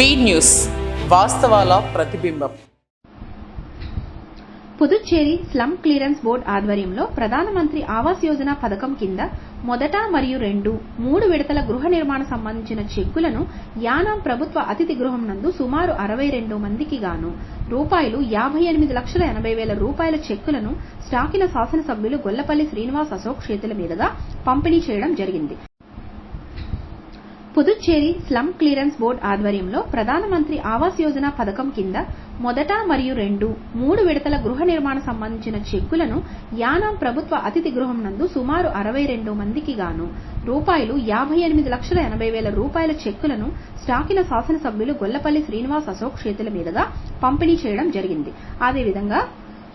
B news వాస్తవాల ప్రతిబింబం. Puducherry slum clearance board ఆధ్వర్యంలో ప్రధానమంత్రి ఆవాస్ యోజన పథకం కింద మొదట మరియు మూడు విడతల గృహ నిర్మాణ సంబంధించిన చెక్కులను యానాం ప్రభుత్వ అతిథి గృహం నందు సుమారు 62 మందికి గాను రూపాయలు 58,80,000 చెక్కులను స్టాకిన శాసనసభ్యులు గొల్లపల్లి శ్రీనివాస్ అశోక్ చేతుల మీదుగా పంపిణీ చేయడం జరిగింది. పుదుచ్చేరి స్లమ్ క్లియరెన్స్ బోర్డు ఆధ్వర్యంలో ప్రధానమంత్రి ఆవాస్ యోజన పథకం కింద మొదట మరియు మూడు విడతల గృహ నిర్మాణ సంబంధించిన చెక్కులను యానాం ప్రభుత్వ అతిథి గృహం నందు సుమారు 62 మందికి గాను రూపాయలు 58,80,000 చెక్కులను స్టాకిన శాసనసభ్యులు గొల్లపల్లి శ్రీనివాస్ అశోక్ చేతుల మీదుగా పంపిణీ చేయడం జరిగింది. అదేవిధంగా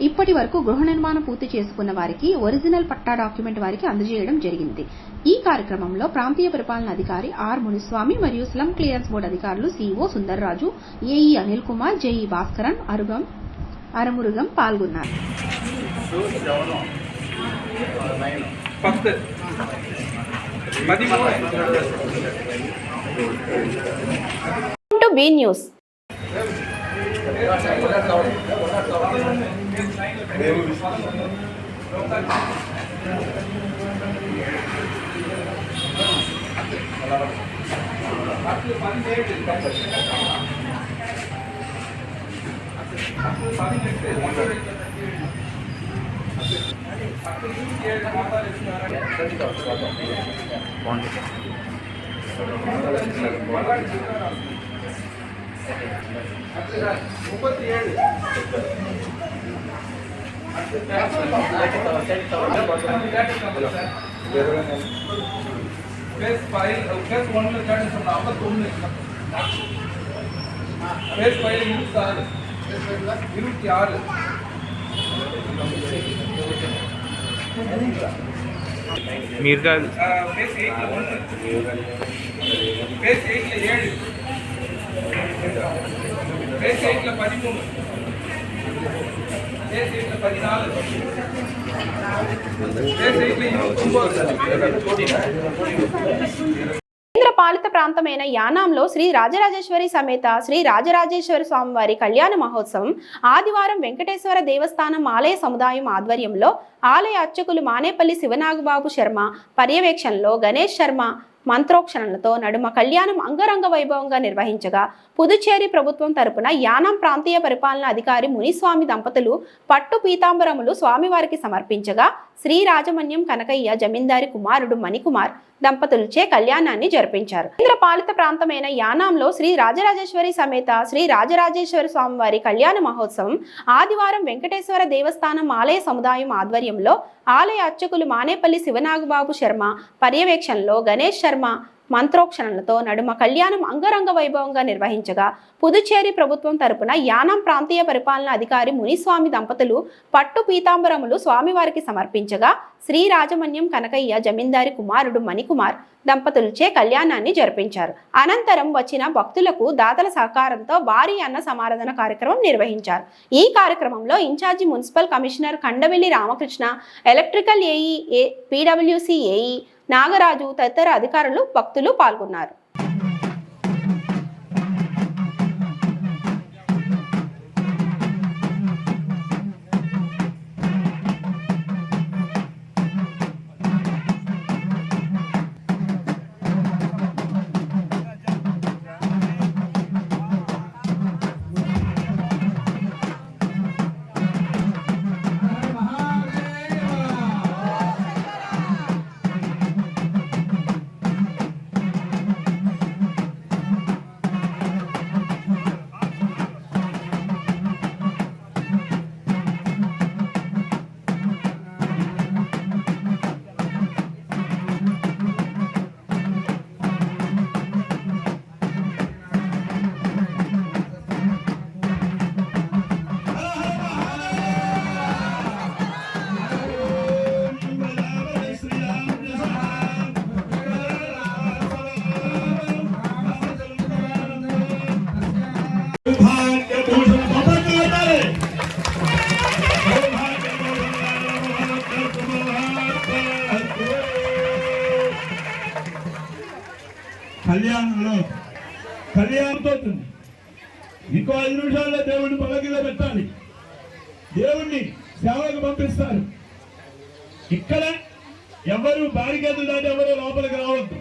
ఇప్పటి వరకు గృహ నిర్మాణం పూర్తి చేసుకున్న వారికి ఒరిజినల్ పట్టా డాక్యుమెంట్ వారికి అందజేయడం జరిగింది. ఈ కార్యక్రమంలో ప్రాంతీయ పరిపాలన అధికారి ఆర్ మునిస్వామి మరియు స్లమ్ క్లియరెన్స్ బోర్డు అధికారులు CEO Sundarraju, AE Anil Kumar, JE Bhaskaran, Aramurugam పాల్గొన్నారు. బి న్యూస్ కేంద్ర పాలిత ప్రాంతమైన యానాంలో శ్రీ రాజరాజేశ్వరి సమేత శ్రీ రాజరాజేశ్వరి స్వామివారి కళ్యాణ మహోత్సవం ఆదివారం వెంకటేశ్వర దేవస్థానం ఆలయ సముదాయం ఆధ్వర్యంలో ఆలయ అర్చకులు మానేపల్లి శివనాగబాబు శర్మ పర్యవేక్షణలో గణేష్ శర్మ మంత్రోక్షణలతో నడుమ కళ్యాణం అంగరంగ వైభవంగా నిర్వహించగా పుదుచ్చేరి ప్రభుత్వం తరపున యానాం ప్రాంతీయ పరిపాలన అధికారి మునిస్వామి దంపతులు పట్టు పీతాంబరములు స్వామివారికి సమర్పించగా శ్రీ రాజమన్యం కనకయ్య జమీందారి కుమారుడు మణికుమార్ దంపతులచే కళ్యాణాన్ని జరిపించారు. కేంద్ర పాలిత ప్రాంతమైన యానాంలో శ్రీ రాజరాజేశ్వరి సమేత శ్రీ రాజరాజేశ్వరి స్వామివారి కళ్యాణ మహోత్సవం ఆదివారం వెంకటేశ్వర దేవస్థానం ఆలయ సముదాయం ఆధ్వర్యంలో ఆలయ అర్చకులు మానేపల్లి శివనాగబాబు శర్మ పర్యవేక్షణలో గణేష్ శర్మ మంత్రోక్షణలతో నడుమ కళ్యాణం అంగరంగ వైభవంగా నిర్వహించగా పుదుచ్చేరి ప్రభుత్వం తరపున యానాం ప్రాంతీయ పరిపాలన అధికారి మునిస్వామి దంపతులు పట్టు పీతాంబరములు స్వామివారికి సమర్పించగా శ్రీ రాజమన్యం కనకయ్య జమీందారి కుమారుడు మణికుమార్ దంపతులచే కళ్యాణాన్ని జరిపించారు. అనంతరం వచ్చిన భక్తులకు దాతల సహకారంతో భారీ అన్న సమారాధన కార్యక్రమం నిర్వహించారు. ఈ కార్యక్రమంలో incharge municipal commissioner Kandavelli Ramakrishna, electrical AE, PWC AE Nagaraju తదితర అధికారులు భక్తులు పాల్గొన్నారు. 5 నిమిషాల్లో దేవుడిని పల్లకిలో పెట్టాలి. దేవుణ్ణి సేవకు పంపిస్తారు. ఇక్కడ ఎవరు బారికేదులు దాటి ఎవరు లోపలికి రావద్దు.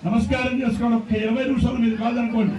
నమస్కారం చేసుకోవడం 20 నిమిషాల మీద కాదనుకోండి.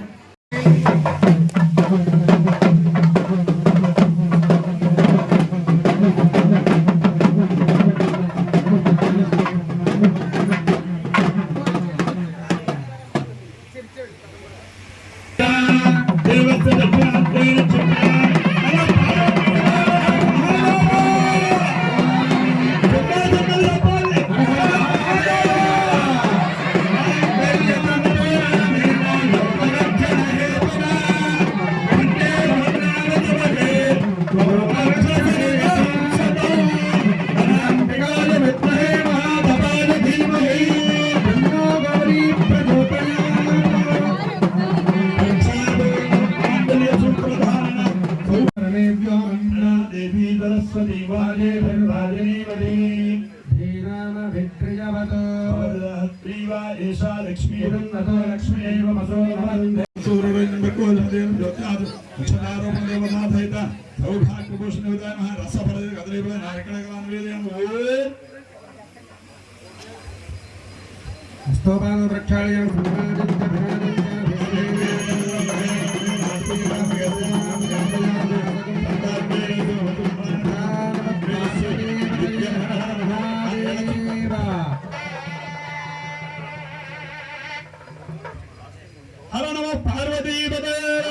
హర నమ పార్వతీ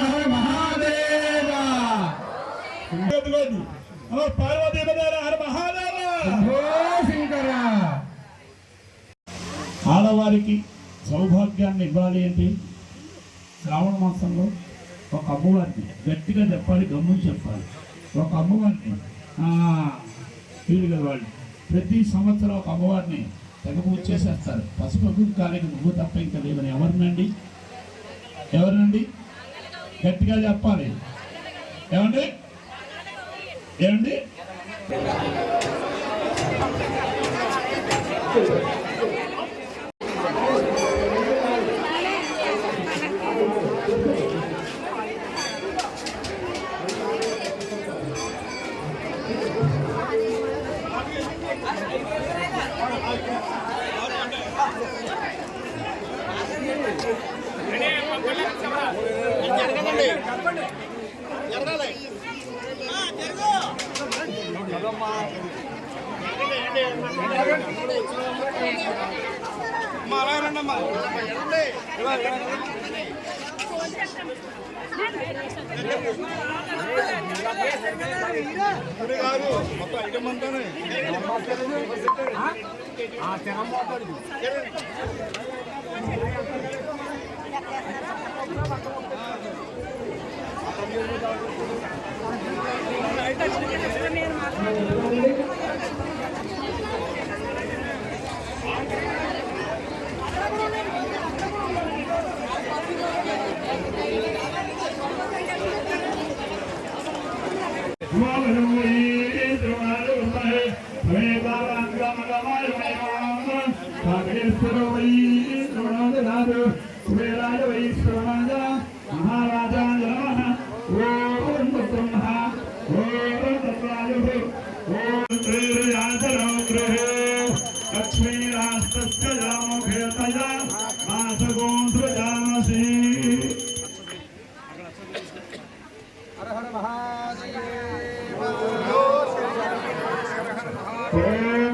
హర మహాదేవ. పార్వతీ హర మహాదేవ. ఆడవారికి సౌభాగ్యాన్ని ఇవ్వాలి అంటే శ్రావణ మాసంలో ఒక అమ్మవారికి గట్టిగా చెప్పాలి, గమ్ముని చెప్పాలి. ఒక అమ్మవారిని వీలుగా వాళ్ళు ప్రతి సంవత్సరం ఒక అమ్మవారిని తెగ పూజ చేసేస్తారు. పసుపు కాలేకి నువ్వు తప్ప ఇంకా లేవని. ఎవరినండి గట్టిగా చెప్పాలి. ఏమండి ఏమండి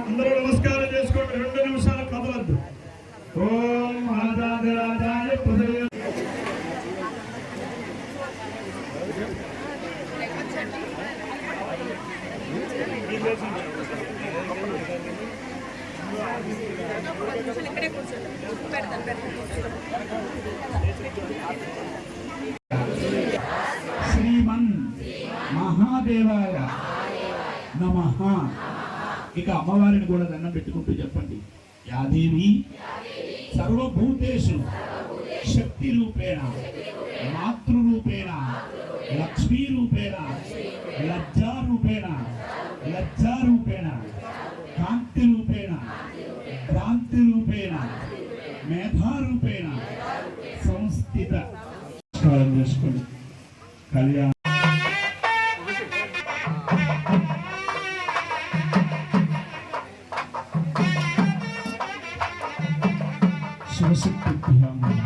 అందరూ నమస్కారం చేసుకోండి. 2 నిమిషాలు కదలద్దు. ఓం రాజాయ శ్రీమన్ మహాదేవాయ నమః. ఇక అమ్మవారిని కూడా దండం పెట్టుకుంటూ చెప్పండి. యాదేవి సర్వభూతేషు శక్తి రూపేణ మాతృరూపేణ లక్ష్మీ రూపేణ లజ్జారూపేణ కాంతి రూపేణ భ్రాంతి రూపేణ మేధారూపేణ సంస్థిత చేసుకోండి. శివశక్తిభ్యాం నమః.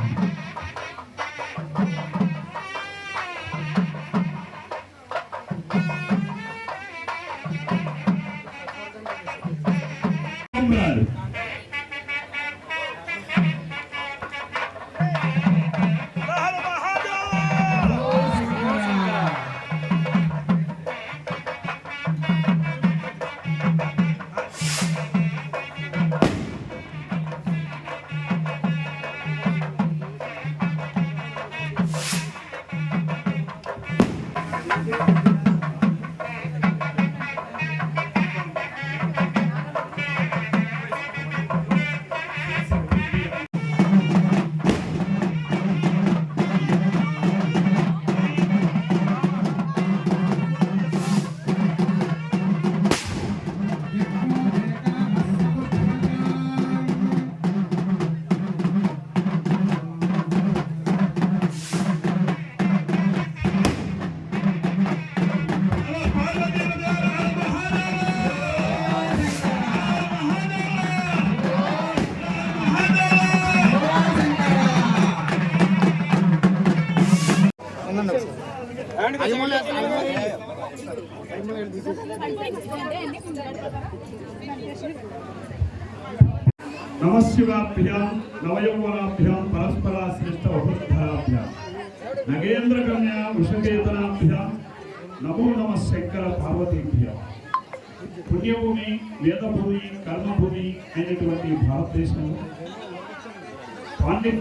నమశివాభ్యాం నవయౌవనాభ్యాం పరస్పరాశ్లిష్ట ఉపస్థాభ్యాం నగేంద్రకన్యా వృషకేతనాభ్యాం నమో నమ శంకర పార్వతీభ్యాం. పుణ్యభూమి, వేదభూమి, కర్మభూమి అయినటువంటి భారతదేశంలో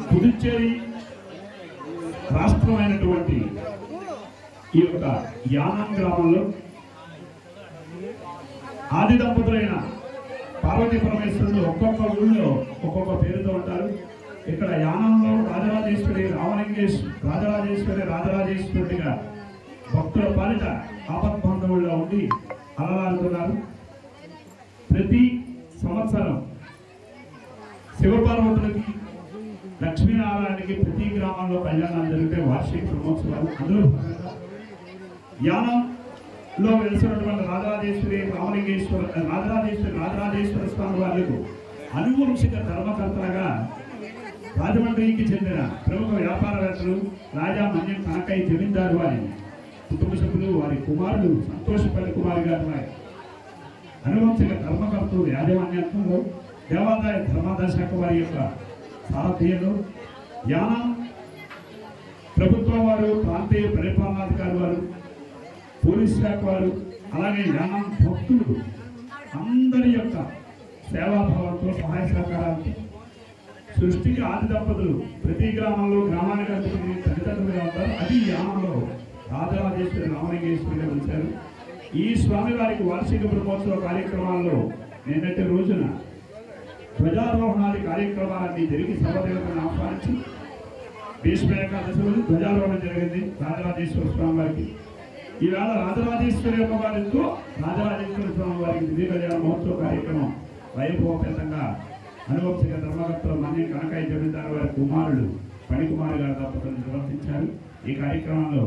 పుదుచ్చేరి రాష్ట్రమైనటువంటి ఈ యొక్క యానాం గ్రామంలో ఆది దంపతులైన పార్వతీ పరమేశ్వరుడు ఒక్కొక్క ఊళ్ళో ఒక్కొక్క పేరుతో ఉంటారు. ఇక్కడ యానంలో రాజరాజేశ్వరిగా భక్తుల పాలిట ఆపద్బాంధవుల్లో ఉండి అలలాడుతున్నారు. ప్రతి సంవత్సరం శివపార్వతులకి, లక్ష్మీనారాయణకి ప్రతి గ్రామంలో కళ్యాణాలు జరిగితే వార్షిక బ్రహ్మోత్సవాలు. అందులో భాగంగా యానంలో వెలిసినటువంటి రాజరాజేశ్వర స్వామి వారికి అనువంశిక ధర్మకర్తలుగా రాజమండ్రికి చెందిన ప్రముఖ వ్యాపారవేత్తలు రాజా మన్యం కనకయ్య జమీందారు వారి కుటుంబ సభ్యులు, వారి కుమారుడు సంతోషపల్లి కుమార్ గారు వారి అనువంశిక ధర్మకర్తలు యాజమాన్యంలో దేవాదాయ ధర్మాదాయ శాఖ వారి యొక్క సారథ్యంలో యానం ప్రభుత్వం వారు, ప్రాంతీయ పరిపాలనాధికారి వారు, పోలీస్ శాఖ వారు, అలాగే యానం భక్తులు అందరి యొక్క సేవాభావంతో సహాయ సహకారాలతో సృష్టికి ఆది దంపతులు ప్రతి గ్రామానికి అందుకుని తల్లిదండ్రులుగా ఉంటారు. అది యానంలో రాజరాజేశ్వరి రామలింగేశ్వరిగా ఉంచారు. ఈ స్వామి వారికి వార్షిక బ్రహ్మోత్సవ కార్యక్రమాల్లో నిన్నటి రోజున ధ్వజారోహణాది కార్యక్రమాలన్నీ జరిగి సర్వదేవతను ఆహ్వానించి భీష్మ ఏకాదశి రోజు ధ్వజారోహణం జరిగింది రాజరాజేశ్వర స్వామి వారికి. ఈవేళ రాజరాజేశ్వరి అమ్మవారితో రాజరాజేశ్వర స్వామి వారికి దివ్య కళ్యాణ మహోత్సవ కార్యక్రమం వైభవపేతంగా అనువంశిక ధర్మకర్తలు మన్యం కనకయ్య జమీందారు వారి కుమారుడు పణికుమార్ గారి దంపతులు నిర్వర్తించారు. ఈ కార్యక్రమంలో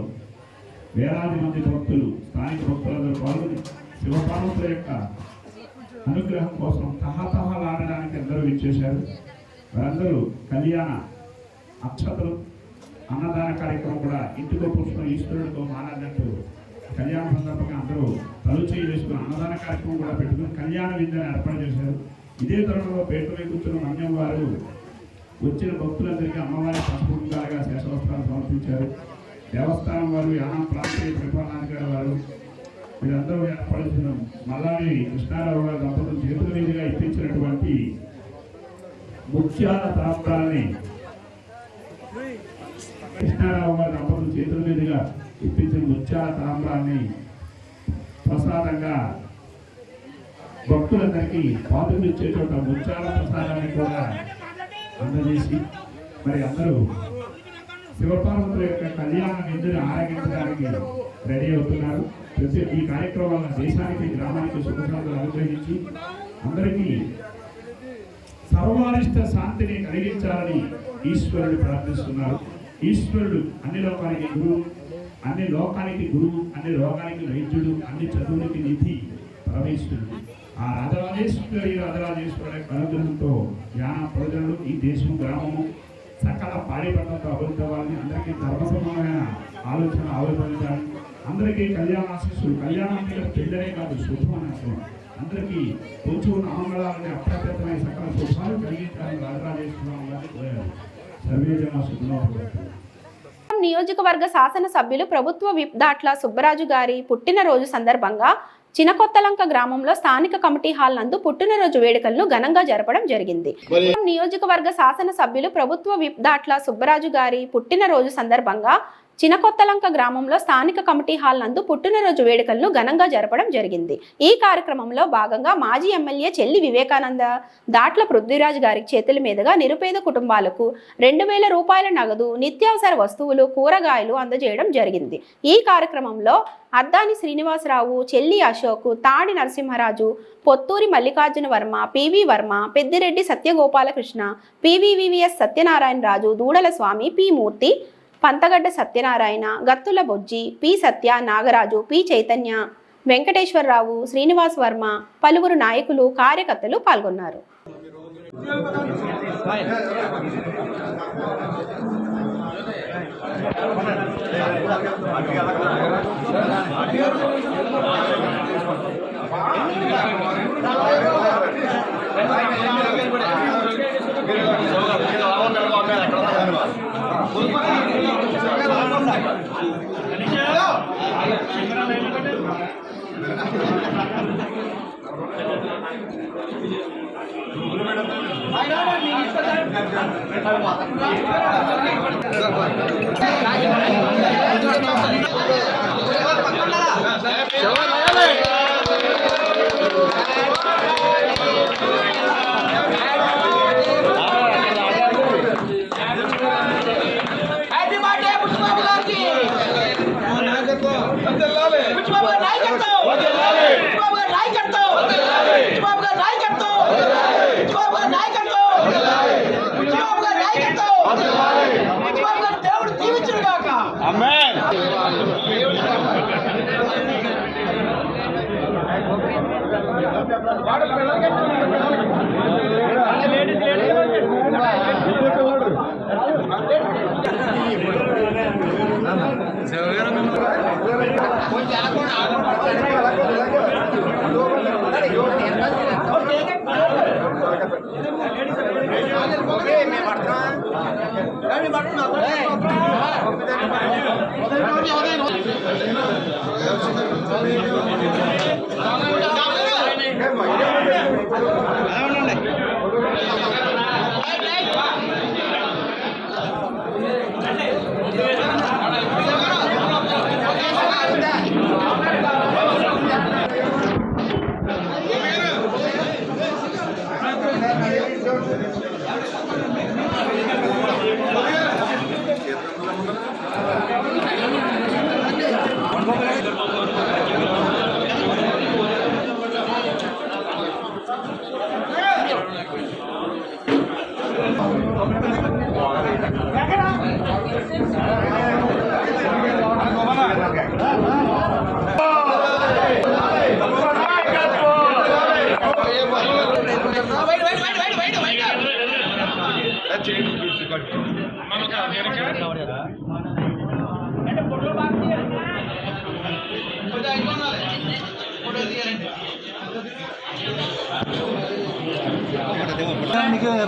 వేలాది మంది భక్తులు, స్థానిక భక్తులందరూ పాల్గొని శివపార్వతుల యొక్క అనుగ్రహం కోసం తహతహలాడడానికి అందరూ ఇచ్చేశారు. వారందరూ కళ్యాణ అక్షతలు, అన్నదాన కార్యక్రమం కూడా ఇంటికో పుష్పం ఈశ్వరుడితో మానన్నట్టు కళ్యాణ సందర్భంగా అందరూ తలుచేయి వేసుకుని అన్నదాన కార్యక్రమం కూడా పెట్టుకుని కళ్యాణ విందుని ఏర్పాటు చేశారు. ఇదే తరుణంలో పేటలో కూర్చున్న మన్యం వారు వచ్చిన భక్తులందరికీ అమ్మవారి పసుపుగా శేషవస్త్రాలు సమర్పించారు. దేవస్థానం వారు, యానం ప్రాంతీయ పరిపాలనాధికారి వారు వీరందరూ ఏర్పడిన మల్లాడి కృష్ణారావు గారి దంపతులు చేతుల మీదుగా ఇప్పించినటువంటి ముత్యాల తాంబ్రాన్ని కృష్ణారావు గారి దంపతులు చేతుల మీదుగా ఇప్పించిన ముత్యాల తాంబ్రాన్ని ప్రసాదంగా భక్తులందరికీ పాత్రలు ఇచ్చే చోట ముత్యాల ప్రసాదాన్ని కూడా అందజేసి మరి అందరూ శివపార్వతుల యొక్క కళ్యాణ విందుని ఆరగించడానికి రెడీ అవుతున్నారు. ప్రతి ఈ కార్యక్రమాలను దేశానికి, గ్రామానికి సుఖశాంతులు అనుగ్రహించి అందరికీ సర్వారిష్ట శాంతిని కలిగించాలని ఈశ్వరుడు ప్రార్థిస్తున్నారు. ఈశ్వరుడు అన్ని లోకానికి గురువు, అన్ని లోకానికి గురువు, అన్ని రోగానికి వైద్యుడు, అన్ని చదువులకి నిధి పరమేశ్వరుడు. ఆ రాజరాజేశ్వరి అనుగ్రహంతో యానా ప్రజలు ఈ దేశం గ్రామము సకల పాడి పంటలతో అభివృద్ధి అవ్వాలని, అందరికీ ధర్మసమమైన ఆలోచన ఆవిర్భవించాలి, అందరికీ కళ్యాణాశిస్సులు, కళ్యాణం మీద పెళ్ళనే కాదు శుభం అని అర్థం, అందరికీ కొంచెం ఉన్న ఆంగళాలని అప్రత్యమైన సకల శుభాలు కలిగించాలని రాజరాజేశ్వరం గారిని కోరారు. సర్వే జన శుభ్రం. నియోజకవర్గ శాసన సభ్యులు ప్రభుత్వ విప్ దాట్ల సుబ్బరాజు గారి పుట్టినరోజు సందర్భంగా చినకొత్తలంక గ్రామంలో స్థానిక కమిటీ హాల్ నందు పుట్టినరోజు వేడుకలను ఘనంగా జరపడం జరిగింది. నియోజకవర్గ శాసన సభ్యులు ప్రభుత్వ విప్ దాట్ల సుబ్బరాజు గారి పుట్టినరోజు సందర్భంగా చినకొత్తలంక గ్రామంలో స్థానిక కమిటీ హాల్ నందు పుట్టినరోజు వేడుకలను ఘనంగా జరపడం జరిగింది. ఈ కార్యక్రమంలో భాగంగా మాజీ ఎమ్మెల్యే చెల్లి వివేకానంద దాట్ల పృథ్వీరాజ్ గారి చేతుల మీదుగా నిరుపేద కుటుంబాలకు 2000 రూపాయల నగదు, నిత్యావసర వస్తువులు, కూరగాయలు అందజేయడం జరిగింది. ఈ కార్యక్రమంలో అద్దాని శ్రీనివాసరావు, చెల్లి అశోక్, తాడి నరసింహరాజు, పొత్తూరి మల్లికార్జున వర్మ, పివి వర్మ, పెద్దిరెడ్డి సత్యగోపాలకృష్ణ, పివివివిఎస్ సత్యనారాయణ రాజు, దూడల స్వామి, పి మూర్తి, పంతగడ్డ సత్యనారాయణ, గత్తుల బొజ్జి, పి సత్య, నాగరాజు, పి చైతన్య, వెంకటేశ్వరరావు, శ్రీనివాస్ వర్మ, పలువురు నాయకులు, కార్యకర్తలు పాల్గొన్నారు.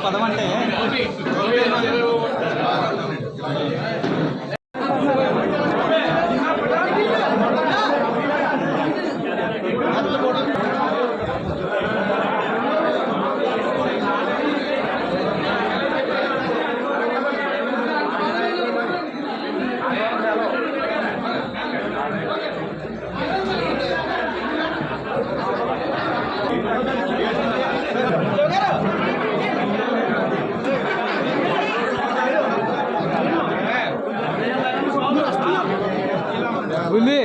పదం అంటే ఉంది.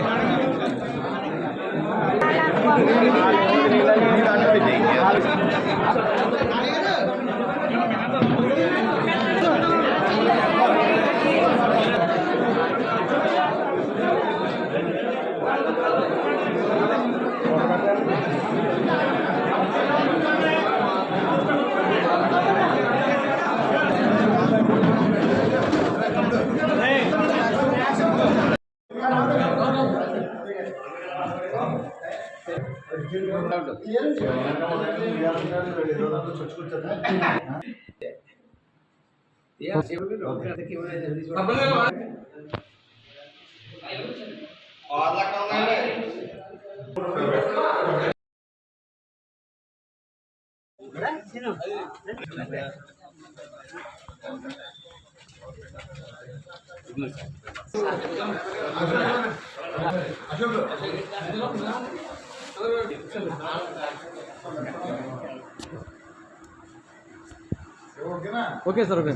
Okay sir okay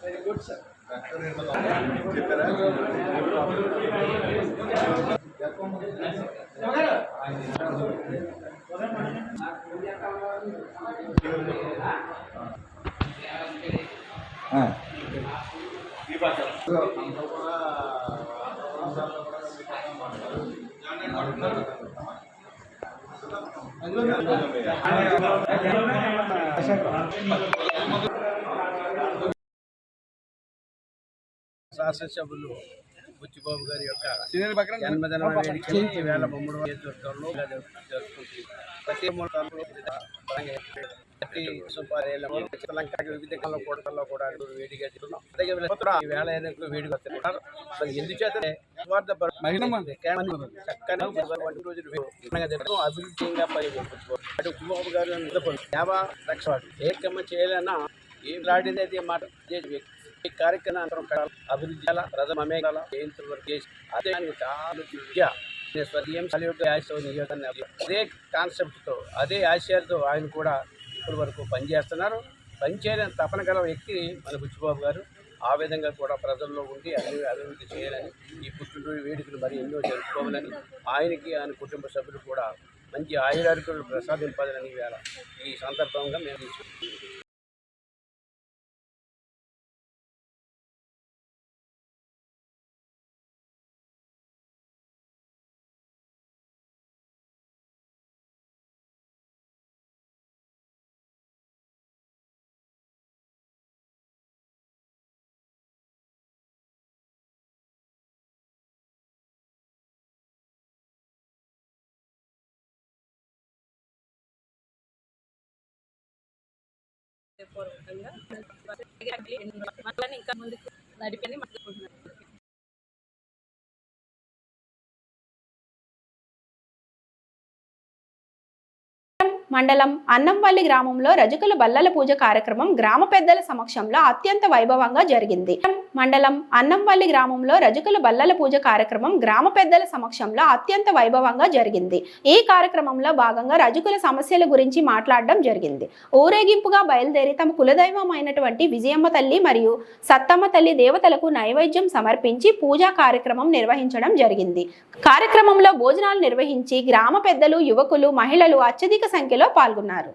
very good sir. శాసనసభ్యులు బుచ్చిబాబు గారి యొక్క జన్మదిన వేడుకలు ఈవేళ బొమ్మడు నియోజకవర్గంలో జరుపుకుంటుంది. ప్రతి వివిధ కూడల్లో కూడా వేడిగా జరుగుతున్నాం. ఈవేళ ఎన్నికలు వేడిగా వస్తున్నారు. ఎందుచేతనే అభివృద్ధిగా అటు బుచ్చిబాబు గారు యాభై లక్షల ఏకమ్మ చేయాలన్నా ఏం లాంటిది అయితే మాట ఈ కార్యక్రమం అభివృద్ధి ప్రథమ జయంతి వరకు చేసి అదే అదే కాన్సెప్ట్తో అదే ఆశయాలతో ఆయన కూడా ఇప్పటి వరకు పనిచేస్తున్నారు. పనిచేయని తపన గల వ్యక్తి మన బుచ్చిబాబు గారు. ఆ విధంగా కూడా ప్రజల్లో ఉండి అన్ని అభివృద్ధి చేయాలని, ఈ పుట్టినరోజు వేడుకలు మరి ఎన్నో జరుపుకోవాలని, ఆయనకి ఆయన కుటుంబ సభ్యులు కూడా మంచి ఆయురారోగ్యాలు ప్రసాదింపాలని వేళ ఈ సందర్భంగా మేము తీసుకుంటున్నాం. ఇంకా ముందుకు నడిపని మాట్లాడుకుంటున్నాను. మండలం అన్నంపల్లి గ్రామంలో రజకుల బల్లల పూజ కార్యక్రమం గ్రామ పెద్దల సమక్షంలో అత్యంత వైభవంగా జరిగింది. మండలం అన్నంపల్లి గ్రామంలో రజకుల బల్లల పూజ కార్యక్రమం గ్రామ పెద్దల సమక్షంలో అత్యంత వైభవంగా జరిగింది. ఈ కార్యక్రమంలో భాగంగా రజకుల సమస్యల గురించి మాట్లాడడం జరిగింది. ఊరేగింపుగా బయలుదేరి తమ కులదైవం అయినటువంటి విజయమ్మ తల్లి మరియు సత్తమ్మ తల్లి దేవతలకు నైవేద్యం సమర్పించి పూజా కార్యక్రమం నిర్వహించడం జరిగింది. కార్యక్రమంలో భోజనాలు నిర్వహించి గ్రామ పెద్దలు, యువకులు, మహిళలు అత్యధిక సంఖ్యలో పాల్గొన్నారు.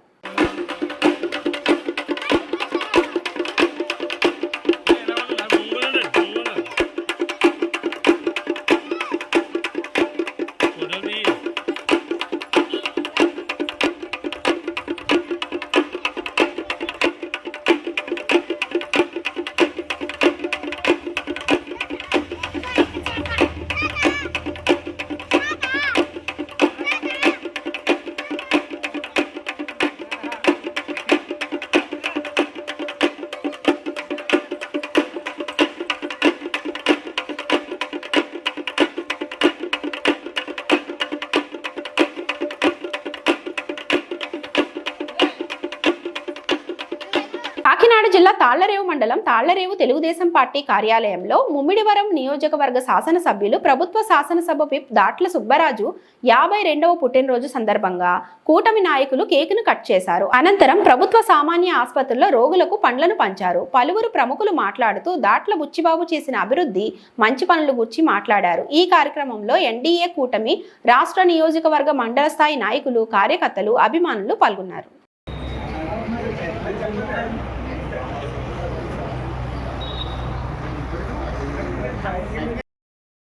కాకినాడ జిల్లా తాళ్లరేవు మండలం తాళ్లరేవు తెలుగుదేశం పార్టీ కార్యాలయంలో ముమ్మిడివరం నియోజకవర్గ శాసనసభ్యులు ప్రభుత్వ శాసనసభ విప్ దాట్ల సుబ్బరాజు 52వ పుట్టినరోజు సందర్భంగా కూటమి నాయకులు కేకును కట్ చేశారు. అనంతరం ప్రభుత్వ సామాన్య ఆసుపత్రిలో రోగులకు పండ్లను పంచారు. పలువురు ప్రముఖులు మాట్లాడుతూ దాట్ల బుచ్చిబాబు చేసిన అభివృద్ధి, మంచి పనుల గురించి మాట్లాడారు. ఈ కార్యక్రమంలో ఎన్డీఏ కూటమి రాష్ట్ర నియోజకవర్గ మండల స్థాయి నాయకులు, కార్యకర్తలు, అభిమానులు పాల్గొన్నారు.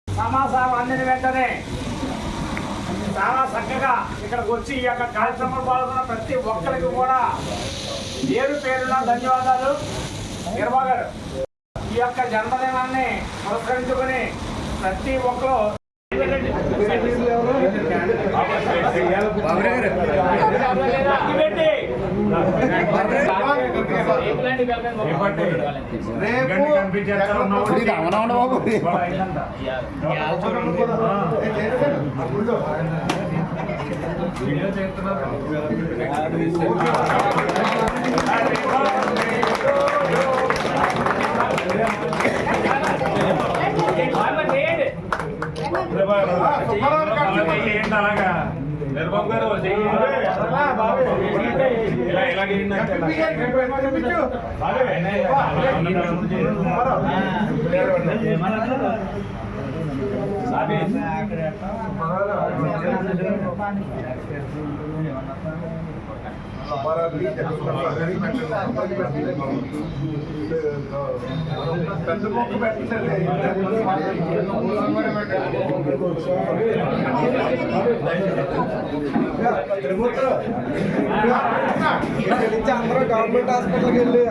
సమాసాలు అందిన వెంటనే చాలా చక్కగా ఇక్కడికి వచ్చి ఈ యొక్క కార్యక్రమంలో పాల్గొన్న ప్రతి ఒక్కరికి కూడా పేరు పేరున ధన్యవాదాలు. నిర్మా గారు ఈ యొక్క జన్మదినాన్ని పురస్కరించుకొని ప్రతి ఒక్కరు అలాగా నిర్మల్ గారు పెద్ద మొక్క పెట్టండి. అందరూ గవర్నమెంట్ హాస్పిటల్కి వెళ్ళి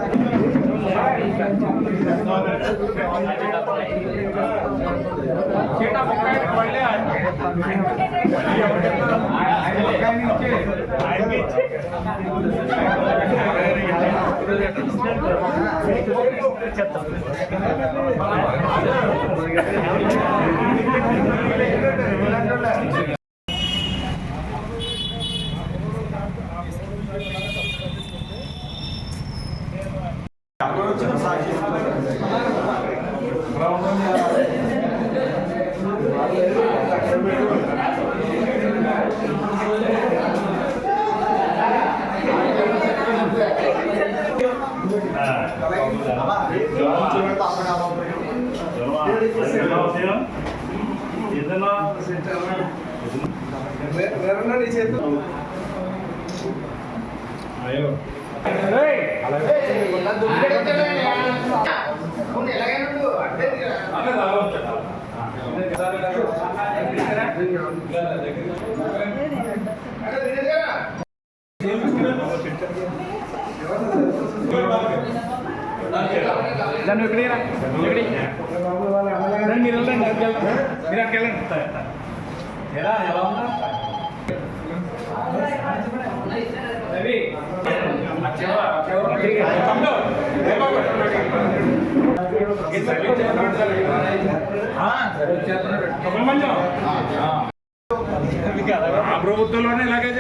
ప్రభుత్వంలోనే ఇలాగే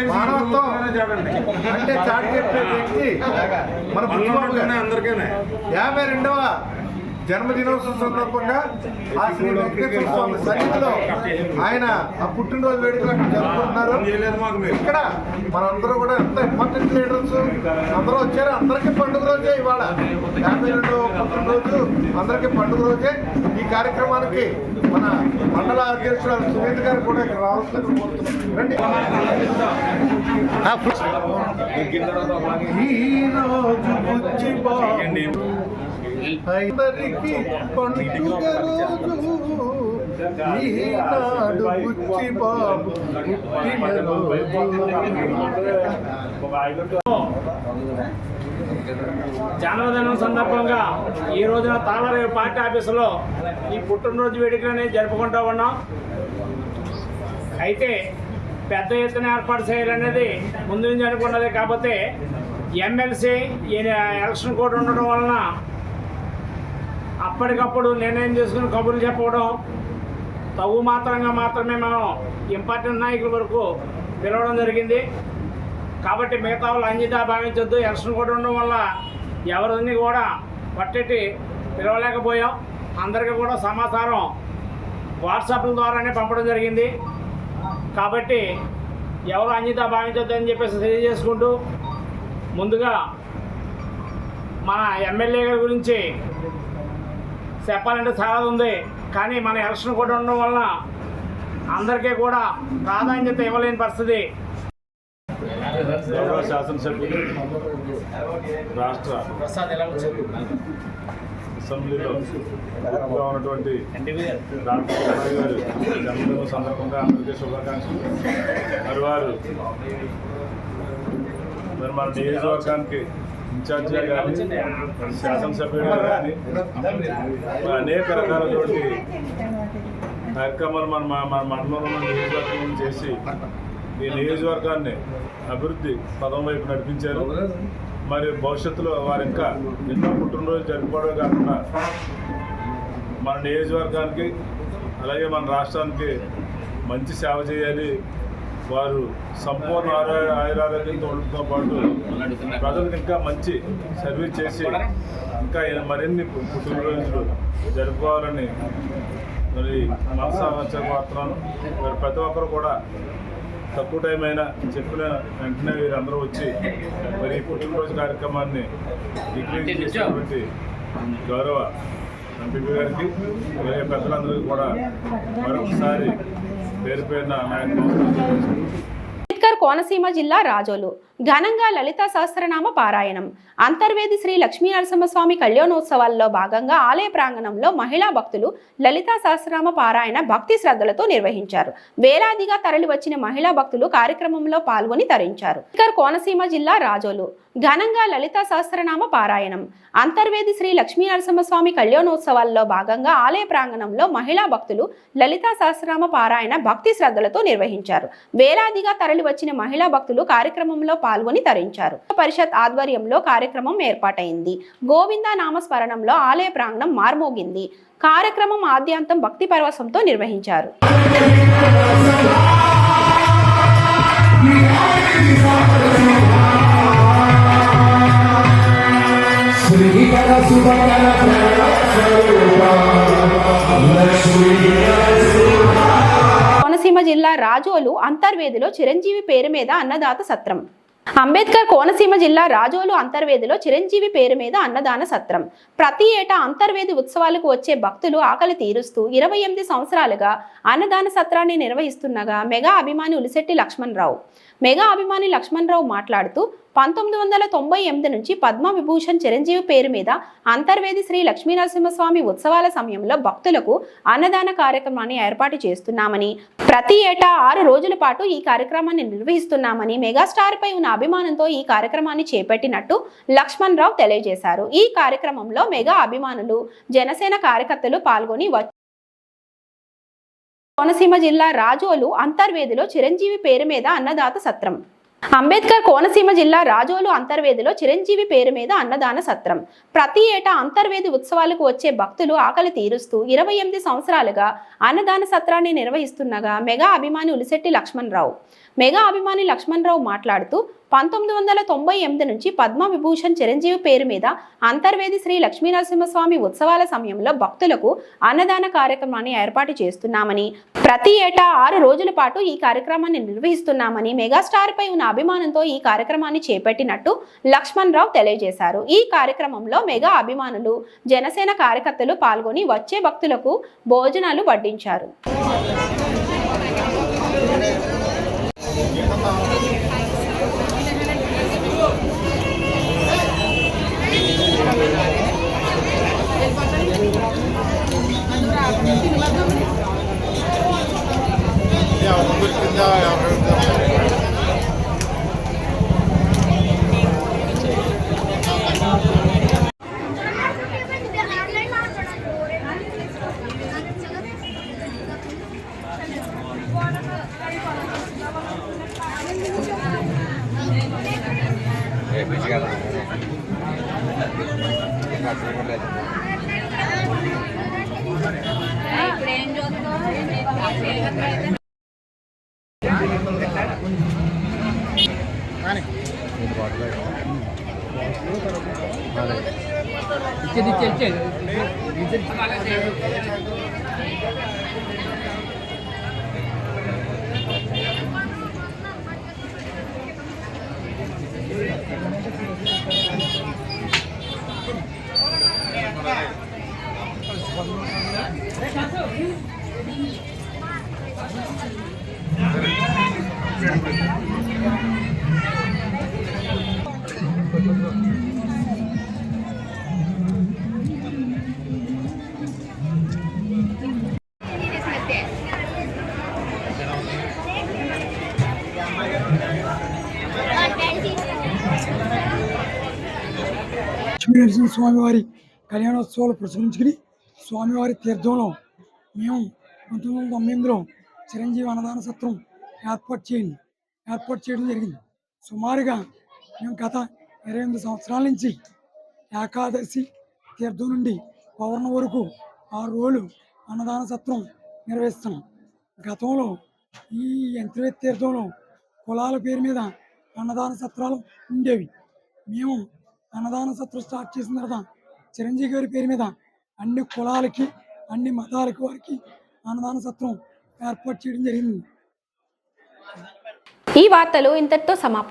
అంటే చాటి చెప్పే వ్యక్తి మన అందరికీ 52వ జన్మదినోత్సవం సందర్భంగా ఆ శ్రీ వెంకటేశ్వర స్వామి సన్నిధిలో ఆయన ఆ పుట్టినరోజు వేడుకలు జరుపుకుంటున్నారు. ఇక్కడ మనందరూ కూడా ఎంత ఇంపార్టెంట్ లీడర్స్ అందరూ వచ్చారు. అందరికీ పండుగ రోజే ఇవాళ 52వ పుట్టినరోజు అందరికీ పండుగ రోజే. ఈ కార్యక్రమానికి మన మండల అధ్యక్షురాలు సునీత గారు కూడా ఇక్కడ రావాల్సింది కోరుతున్నాం. అందరికీ పండుగ రోజు ఈనాడు బుచ్చి బాబు జన్మదినం సందర్భంగా ఈ రోజున తాళరేవు పార్టీ ఆఫీసులో ఈ పుట్టినరోజు వేడుకలని జరుపుకుంటూ ఉన్నాం. అయితే పెద్ద ఎత్తున ఏర్పాటు చేయాలనేది ముందు నుంచి అనుకున్నది. కాకపోతే ఎమ్మెల్సీ ఎలక్షన్ కోడ్ ఉండడం వలన అప్పటికప్పుడు నిర్ణయం చేసుకుని కబుర్లు చెప్పడం, తగు మాత్రమే మనం ఇంపార్టెంట్ నాయకుల వరకు పిలవడం జరిగింది. కాబట్టి మిగతా వాళ్ళు అంజితా భావించొద్దు. ఎలక్షన్ కోడ్ ఉండడం వల్ల ఎవరిని కూడా పట్టెట్టి పిలవలేకపోయాం. అందరికీ కూడా సమాచారం వాట్సాప్ల ద్వారానే పంపడం జరిగింది. కాబట్టి ఎవరు అంజితా భావించొద్దు అని చెప్పేసి తెలియజేసుకుంటూ, ముందుగా మన ఎమ్మెల్యే గారి గురించి చెప్పాలంటే చాలా ఉంది. కానీ మన ఎలక్షన్ కూడా ఉండడం వలన అందరికీ కూడా ప్రాధాన్యత ఇవ్వలేని పరిస్థితి. శాసనసభ్యులు రాష్ట్ర అసెంబ్లీలో ఉన్నటువంటి రామకృష్ణ గారు జన్మదినం సందర్భంగా అందరికీ శుభాకాంక్షలు. మరి మన నియోజకవర్గానికి ఇన్ఛార్జిగా కానీ శాసనసభ్యుడిగా కానీ అనేక రకాలైనటువంటి కార్యక్రమాలు మన మండలంలో నియోజకవర్గం చేసి ఈ నియోజకవర్గాన్ని అభివృద్ధి పదం వైపు నడిపించారు. మరి భవిష్యత్తులో వారు ఇంకా ఎన్నో పుట్టినరోజు జరుపుకోవడమే కాకుండా మన నియోజకవర్గానికి అలాగే మన రాష్ట్రానికి మంచి సేవ చేయాలి. వారు సంపూర్ణ ఆయురారోగ్యంతో పాటు ప్రజలకు ఇంకా మంచి సర్వీస్ చేసి ఇంకా మరిన్ని పుట్టినరోజులు జరుపుకోవాలని మరి మనసాచరిస్తున్నాను. మరి ప్రతి ఒక్కరు కూడా తక్కువ టైం అయినా చెప్పిన వెంటనే వీరందరూ వచ్చి మరి ఈ పుట్టినరోజు కార్యక్రమాన్ని డిక్లేర్ చేసినటువంటి గౌరవ ఎంపీపీ గారికి అలాగే పెద్దలందరికీ కూడా మరొకసారి పేరు పేరున అంబేద్కర్ కోనసీమ జిల్లా రాజోలు ఘనంగా లలితా సహస్రనామ పారాయణం. అంతర్వేది శ్రీ లక్ష్మీ నరసింహస్వామి కళ్యాణోత్సవాల్లో భాగంగా ఆలయ ప్రాంగణంలో మహిళా భక్తులు లలితా సహస్రనామ పారాయణ భక్తి శ్రద్ధలతో నిర్వహించారు. వేలాదిగా తరలి వచ్చిన మహిళా భక్తులు కార్యక్రమంలో పాల్గొని తరించారు. అంబేద్కర్ కోనసీమ జిల్లా రాజోలు ఘనంగా లలితా సహస్రనామ పారాయణం. అంతర్వేది శ్రీ లక్ష్మీ నరసింహస్వామి కళ్యాణోత్సవాల్లో భాగంగా ఆలయ ప్రాంగణంలో మహిళా భక్తులు లలితా సహస్రనామ పారాయణ భక్తి శ్రద్ధలతో నిర్వహించారు. వేలాదిగా తరలి వచ్చిన మహిళా భక్తులు కార్యక్రమంలో పాల్గొని తరించారు. పరిషత్ ఆధ్వర్యంలో కార్యక్రమం ఏర్పాటైంది. గోవింద నామస్మరణంలో ఆలయ ప్రాంగణం మార్మోగింది. కార్యక్రమం ఆద్యాంతం భక్తి పరవశంతో నిర్వహించారు. కోనసీమ జిల్లా రాజోలు అంతర్వేదిలో చిరంజీవి పేరు మీద అన్నదాత సత్రం. అంబేద్కర్ కోనసీమ జిల్లా రాజోలు అంతర్వేదిలో చిరంజీవి పేరు మీద అన్నదాన సత్రం. ప్రతి ఏటా అంతర్వేది ఉత్సవాలకు వచ్చే భక్తులు ఆకలి తీరుస్తూ 28 సంవత్సరాలుగా అన్నదాన సత్రాన్ని నిర్వహిస్తుండగా మెగా అభిమాని ఉలిశెట్టి లక్ష్మణరావు మాట్లాడుతూ 1998 నుంచి పద్మ విభూషణ్ చిరంజీవి పేరు మీద అంతర్వేది శ్రీ లక్ష్మీ నరసింహస్వామి ఉత్సవాల సమయంలో భక్తులకు అన్నదాన కార్యక్రమాన్ని ఏర్పాటు చేస్తున్నామని, ప్రతి ఏటా 6 రోజుల పాటు ఈ కార్యక్రమాన్ని నిర్వహిస్తున్నామని, మెగాస్టార్ పై ఉన్న అభిమానంతో ఈ కార్యక్రమాన్ని చేపట్టినట్టు లక్ష్మణరావు తెలియజేశారు. ఈ కార్యక్రమంలో మెగా అభిమానులు, జనసేన కార్యకర్తలు పాల్గొని కోనసీమ జిల్లా రాజోలు అంతర్వేదిలో చిరంజీవి పేరు మీద అన్నదాత సత్రం. అంబేద్కర్ కోనసీమ జిల్లా రాజోలు అంతర్వేదిలో చిరంజీవి పేరు మీద అన్నదాన సత్రం. ప్రతి ఏటా అంతర్వేది ఉత్సవాలకు వచ్చే భక్తులు ఆకలి తీరుస్తూ 28 సంవత్సరాలుగా అన్నదాన సత్రాన్ని నిర్వహిస్తుండగా మెగా అభిమాని ఉలిశెట్టి లక్ష్మణరావు మాట్లాడుతూ 1998 నుంచి పద్మ విభూషణ్ చిరంజీవి పేరు మీద అంతర్వేది శ్రీ లక్ష్మీ నరసింహస్వామి ఉత్సవాల సమయంలో భక్తులకు అన్నదాన కార్యక్రమాన్ని ఏర్పాటు చేస్తున్నామని, ప్రతి ఏటా 6 రోజుల పాటు ఈ కార్యక్రమాన్ని నిర్వహిస్తున్నామని, మెగాస్టార్ పై ఉన్న అభిమానంతో ఈ కార్యక్రమాన్ని చేపట్టినట్టు లక్ష్మణరావు తెలియజేశారు. ఈ కార్యక్రమంలో మెగా అభిమానులు, జనసేన కార్యకర్తలు పాల్గొని వచ్చే భక్తులకు భోజనాలు వడ్డించారు. లక్ష్మీనరసింహ స్వామివారి కళ్యాణోత్సవాలు ప్రచురించుకుని స్వామివారి తీర్థంలో మేము 1998లో చిరంజీవి అన్నదాన సత్రం ఏర్పాటు చేయడం జరిగింది. సుమారుగా మేము గత 28 సంవత్సరాల నుంచి ఏకాదశి తీర్థం నుండి పౌర్ణమి వరకు 6 రోజులు అన్నదాన సత్రం నిర్వహిస్తున్నాం. గతంలో ఈ యంత్రవేత్త తీర్థంలో కులాల పేరు మీద అన్నదాన సత్రాలు ఉండేవి. మేము అన్నదాన సత్రం స్టార్ట్ చేసిన తర్వాత చిరంజీవి గారి పేరు మీద అన్ని కులాలకి అన్ని మతాలకి వారికి అన్నదాన సత్రం ఏర్పాటు చేయడం జరిగింది. ఈ వార్తలు ఇంతటితో సమాప్తం.